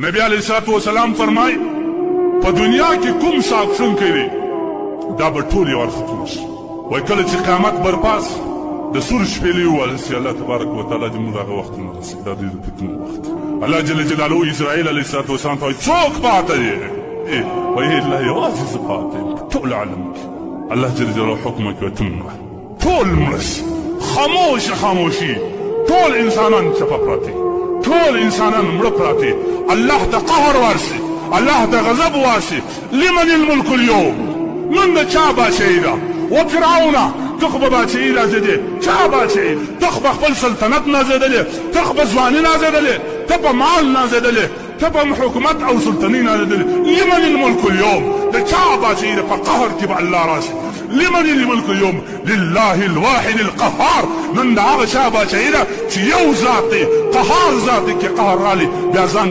نبی علیہ الصلوۃ والسلام فرمای په دنیا کې کوم ساکشن کوي دا به ټول یې ورختم شي. وایي کله چې قیامت برپا سي د سور شپېلې ووهل سي الله تبارک وتعالی دې موږ هغه وخت ونه رسېږي دا د فتنو وخت. الله جل جلاله اسرائیل علیه الصلوۃ والسلام ته وایي څوک پاته دی؟ وایي الله یوازې زه پاته یم په ټول عالم کې. الله جل جلاله حکم کوي ته مړه ټول مړه سي. خاموشي ټول انسانان چپه پراته ټول انسانان مړه پراته. الله ته قهر ورسي الله ته غضب ورسي. لمن الملك اليوم؟ نن د چا بادشاهي ده؟ وفرعون ته خو به بادشاهي نازېدې چا بادشاهي؟ ته خو به خپل سلطنت نازېدلې ته خو به ځواني نازېدلې ته به مال نازېدلې ته به حکومت او سلطني نازېدلې. لمن الملك اليوم؟ د چا بادشاهي ده؟ په قهر کې به الله راسي. لمن الملك اليوم؟ لله الواحد القهار. نن د هغه چا بادشاهي ده چې یو ذات دی قهار ذات کې قهر رالي بیا ځان